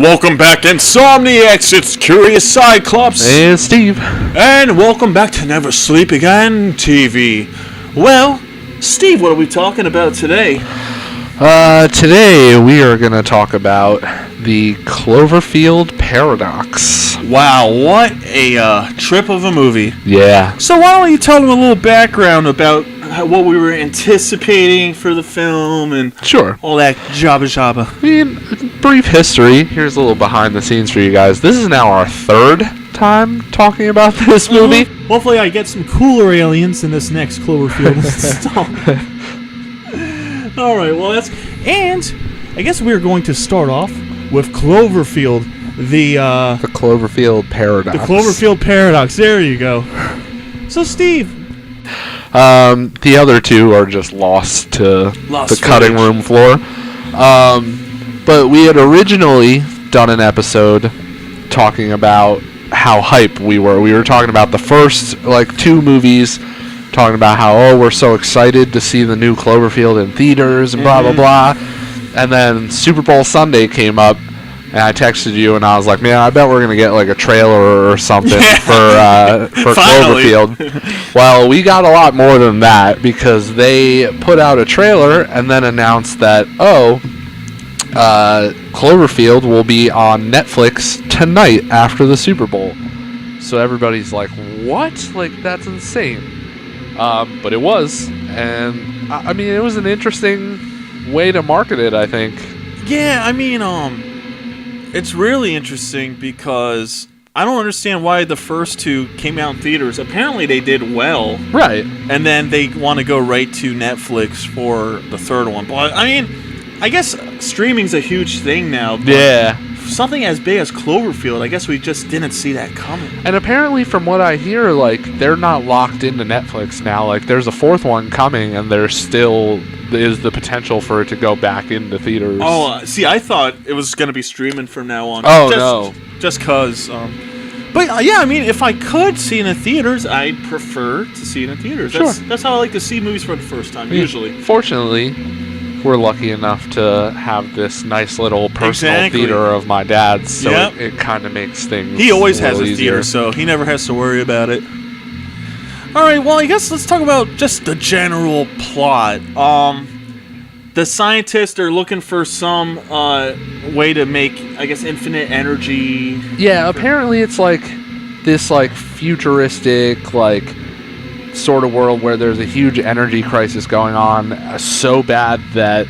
Welcome back, Insomniacs. It's Kurious, Cyclopes, and Steve. And welcome back to Never Sleep Again TV. Well, Steve, what are we talking about today? Today we are going to talk about the Cloverfield Paradox. Wow, what a trip of a movie. Yeah. So why don't you tell them a little background about what we were anticipating for the film and sure, all that jabba. I mean, brief history. Here's a little behind the scenes for you guys. This is now our third time talking about this movie. Hopefully I get some cooler aliens in this next Cloverfield installment. Alright, well and I guess we're going to start off with Cloverfield, the Cloverfield Paradox. The Cloverfield Paradox, there you go. So Steve, the other two are just lost to the cutting room floor. But we had originally done an episode talking about how hype we were. We were talking about the first, two movies, talking about how, we're so excited to see the new Cloverfield in theaters and blah, blah, blah. And then Super Bowl Sunday came up, and I texted you, and I was like, man, I bet we're going to get, a trailer or something for Cloverfield. Well, we got a lot more than that, because they put out a trailer and then announced that, Cloverfield will be on Netflix tonight after the Super Bowl. So everybody's like, what? That's insane. But it was. And, I mean, it was an interesting way to market it, I think. Yeah, I mean, it's really interesting because I don't understand why the first two came out in theaters. Apparently they did well. Right. And then they want to go right to Netflix for the third one. But, I mean, I guess streaming's a huge thing now. But yeah. Something as big as Cloverfield, I guess we just didn't see that coming. And apparently, from what I hear, they're not locked into Netflix now. There's a fourth one coming, and there still is the potential for it to go back into theaters. Oh, see, I thought it was going to be streaming from now on. No. Just because. But, yeah, I mean, if I could see it in theaters, I'd prefer to see it in theaters. Sure. That's how I like to see movies for the first time, usually. Fortunately, we're lucky enough to have this nice little personal theater of my dad's, so it kind of makes things He always has a easier. theater, so he never has to worry about it. Alright, well, I guess let's talk about just the general plot. The scientists are looking for some way to make, I guess, infinite energy. Yeah, apparently it's this futuristic, sort of world where there's a huge energy crisis going on, so bad that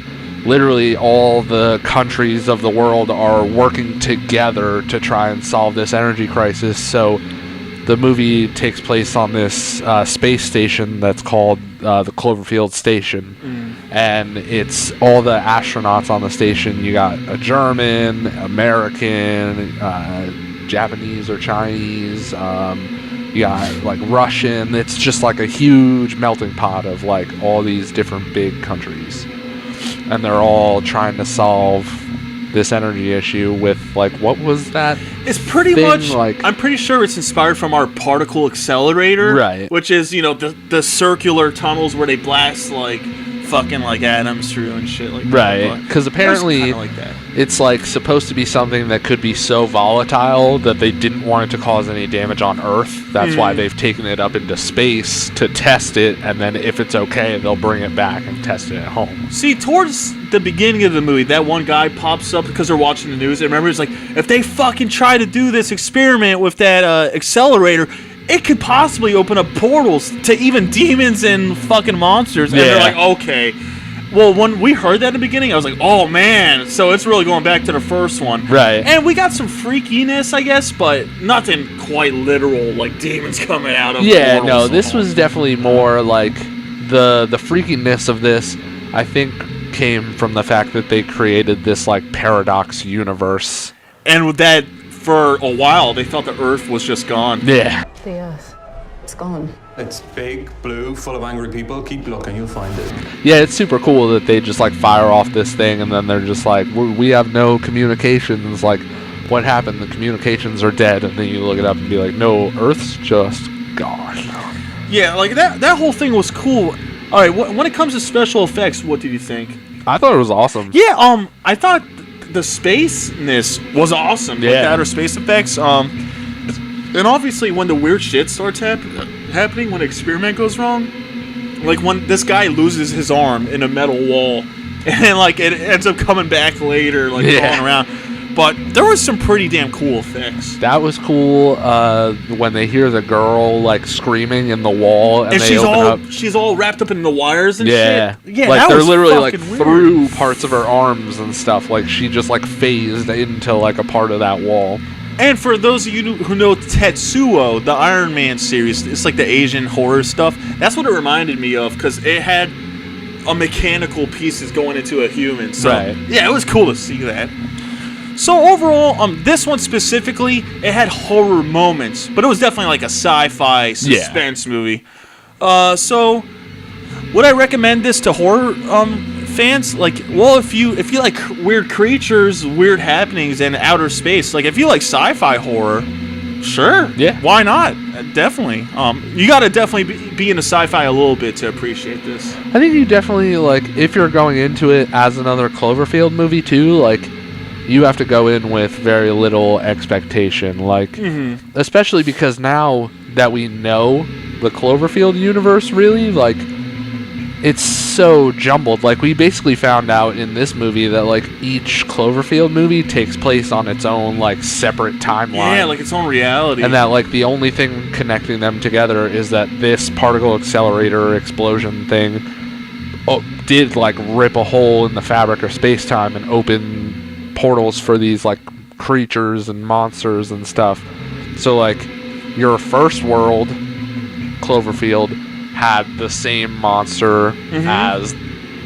literally all the countries of the world are working together to try and solve this energy crisis. So the movie takes place on this space station that's called the Cloverfield Station. And it's all the astronauts on the station. You got a German, American, Japanese or Chinese, you got Russian. It's just a huge melting pot of all these different big countries, and they're all trying to solve this energy issue with what was that? It's pretty much I'm pretty sure it's inspired from our particle accelerator, right? Which is the circular tunnels where they blast fucking atoms through and shit like that. Right, because apparently it's supposed to be something that could be so volatile that they didn't want it to cause any damage on Earth. That's why they've taken it up into space to test it, and then if it's okay, they'll bring it back and test it at home. See, towards the beginning of the movie, that one guy pops up because they're watching the news. And remember, he's like, if they fucking try to do this experiment with that accelerator, it could possibly open up portals to even demons and fucking monsters. And they're like, okay. Well, when we heard that in the beginning, I was like, oh, man. So it's really going back to the first one. Right. And we got some freakiness, I guess, but nothing quite literal, demons coming out of Yeah, portals. no, this was definitely more the freakiness of this, I think, came from the fact that they created this, paradox universe. And with that, for a while, they thought the Earth was just gone. Yeah. The Earth. It's gone. It's big, blue, full of angry people. Keep looking, you'll find it. Yeah, it's super cool that they just fire off this thing and then they're just we have no communications. What happened? The communications are dead. And then you look it up and be like, no, Earth's just gone. Yeah, that whole thing was cool. Alright, when it comes to special effects, what did you think? I thought it was awesome. Yeah, I thought the spaceness was awesome. Like Yeah. the outer space effects. And obviously when the weird shit starts happening, when the experiment goes wrong, like when this guy loses his arm in a metal wall, and like it ends up coming back later, like crawling around. But there was some pretty damn cool effects. That was cool. When they hear the girl like screaming in the wall, and they she's open all up. she's all wrapped up in the wires and Yeah, shit. Yeah, like that they're was literally like fucking weird. through parts of her arms and stuff. Like she just like phased into like a part of that wall. And for those of you who know Tetsuo, the Iron Man series, it's like the Asian horror stuff. That's what it reminded me of, because it had a mechanical pieces going into a human. So Right. yeah, it was cool to see that. So overall, this one specifically, it had horror moments, but it was definitely like a sci-fi suspense movie. So would I recommend this to horror fans? Like, well, if you like weird creatures, weird happenings, and outer space, like if you like sci-fi horror, sure, Yeah. why not? Definitely. You gotta definitely be into sci-fi a little bit to appreciate this. I think you definitely like if you're going into it as another Cloverfield movie too, like you have to go in with very little expectation, like especially because now that we know the Cloverfield universe really, like it's so jumbled. Like we basically found out in this movie that like each Cloverfield movie takes place on its own like separate timeline. Yeah, like its own reality. And that like the only thing connecting them together is that this particle accelerator explosion thing did like rip a hole in the fabric of space-time and open portals for these like creatures and monsters and stuff. So like your first world, Cloverfield, had the same monster as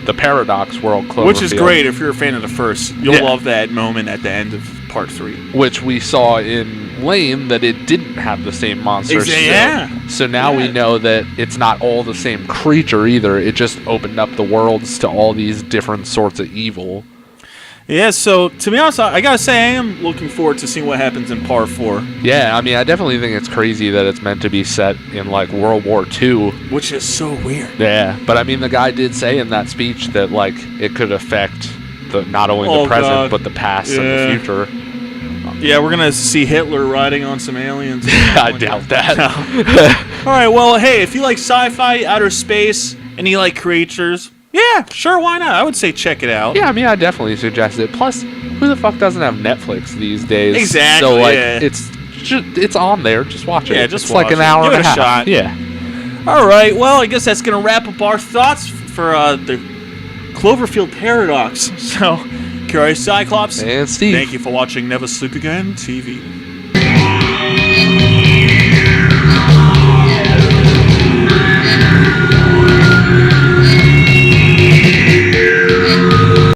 the Paradox world, Cloverfield. Which is great if you're a fan of the first. You'll love that moment at the end of part 3. Which we saw in Lane that it didn't have the same monster. So now we know that it's not all the same creature either. It just opened up the worlds to all these different sorts of evil. Yeah, so to be honest, I gotta say I am looking forward to seeing what happens in part 4. Yeah, I mean, I definitely think it's crazy that it's meant to be set in like World War II. Which is so weird. Yeah, but I mean, the guy did say in that speech that like it could affect not only the present but the past and the future. Yeah, we're gonna see Hitler riding on some aliens. I doubt that. All right, well, hey, if you like sci-fi, outer space, and you like creatures, yeah, sure, why not? I would say check it out. Yeah, I mean, I definitely suggest it. Plus, who the fuck doesn't have Netflix these days? Exactly. So like, it's on there. Just watch it. Yeah, just it's like watch an it. hour Give and it a a half. shot. Yeah. All right, well, I guess that's gonna wrap up our thoughts for the Cloverfield Paradox. So, Kurious, Cyclopes, And Steve. thank you for watching Never Sleep Again TV.